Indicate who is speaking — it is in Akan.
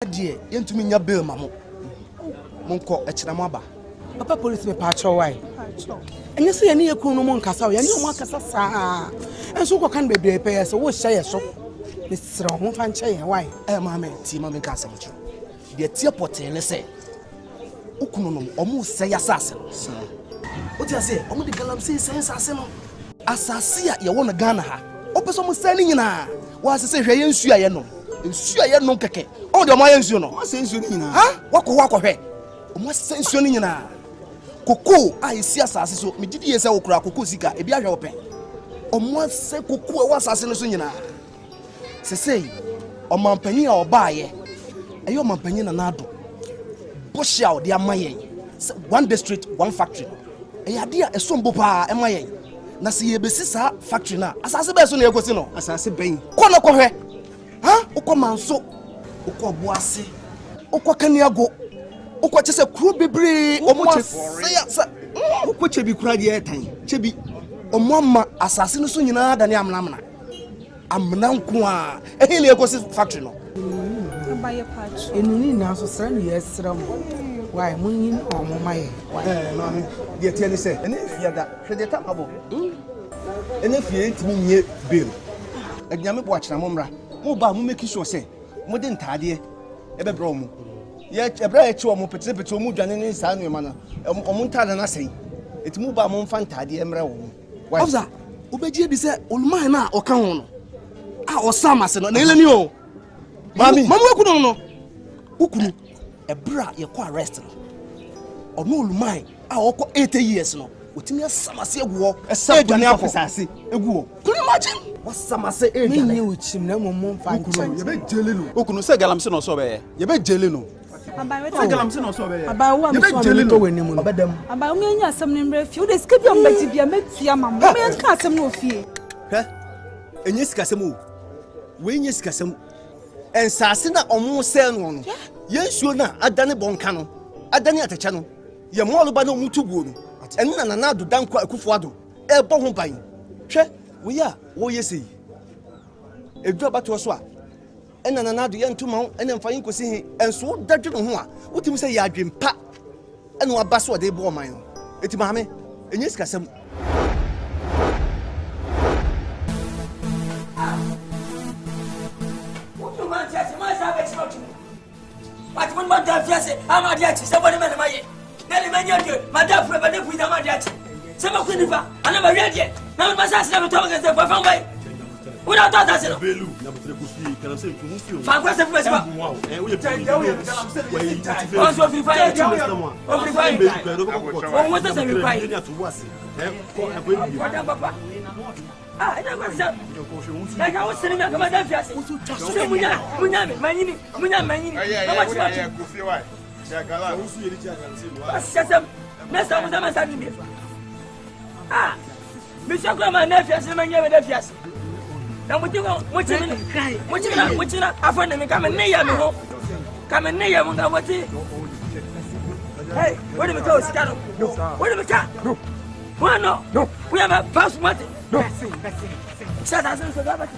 Speaker 1: die yentumi nya bail mamo monko ekira mo aba
Speaker 2: papa police me pa cho why enye se ye ne yekun no mo nkasa o ye ne mo akasa saa enso ko kan bebre pe so wo hye ye so ne sira ho fa nche ye why
Speaker 1: maame ti maame ka asem cho de tie poten ne se ukunu no omo se ya sase no o ti ase omo de galamsey se sase no asase ya ye wo no Ghana ha opeso mo se ni nyina wa se hwe ye nsu aye no nsu aye no keke o de mo aye nsu no
Speaker 3: o se nsu ni nyina
Speaker 1: ha wakọ hwe omo se nsu ni nyina koko a esi asase so me didi ye se wo kura koko sika e bi ahwe open omo se koko e wa asase no so nyina se sei omampanyi a obaaye eyo omampanyi na nado boshia de amayen one district one factory eyade a esombo pa emayen na se yebesi sa factory na asase be so na ekosi no
Speaker 3: asase ben
Speaker 1: kono kohwe ha ukomanso ukoboase ukokaniago ukochese kuro bebre
Speaker 3: uko chebi kura de etan chebi
Speaker 1: omama asase no so nyina da ne amnamna nko a ehe na ekosi factory no
Speaker 4: abaye patch
Speaker 2: enuni na so sra ne yesra mo why munyin omo maye
Speaker 3: mami de tie ne se ene fia da hwede tamabo ene fia ntimi nye bail agyame bo akira mo mra mo ba mo make sure se mo de ntade ebe bro mo ye ebra ye chi o mo pete o mo dwane ne sa no ma na o mo ntade na sei etimu ba mo mfa ntade emra wo
Speaker 1: why ofza obeji bi se oluman na oka ho no a osama se no na eleni o mami wakunu no ukunu ebra ye ko arrest no ono oluman a okọ 80 years no otimi asamase eguo
Speaker 3: edwane afosase eguo
Speaker 1: can you imagine wasamase edwane
Speaker 2: ni uchim na mo mfa
Speaker 3: ye be jele no
Speaker 5: okunu se galamse no so be
Speaker 3: ye be jele no
Speaker 4: abaye
Speaker 5: se galamse no so be
Speaker 4: abaye wa
Speaker 3: ye be jele no
Speaker 2: wani mu
Speaker 1: obedam
Speaker 4: abaye o nya asem ne mra fi o de sika bi am bati bia metia mam mo me ka asem no fie
Speaker 3: he enye sikasem o we nye sikasem ensase na omo se no no yensuo na adane bonka no adane atacha no ye mo oluba na omutuguo no enna na na do danko akufo ado e bo ho ban hwe we ya wo yesi edu abato so a enna na na do ye ntuma ho enna mfa yinkosi he enso dadwe no ho a wotimi se ya adwempa ena waba so de bo man no etima ha me enye sikasem
Speaker 6: But when my dad says, I'm a diachi, somebody made my then my dad for a with a diachi. Some of Quinifa, I never read yet. Now my son's never talking as a perform by. Without that, I said, I never said, like I was sitting at my dad. Next time, I'm saying, ah, Mr. Grandma, nephews, and my nephews. Now, what you want? What you know? I find them come and near me home. Come and near me. What is hey, where do we go, Scott? Where do we go? No. Why no? No. We have a pass money. No. Shut up.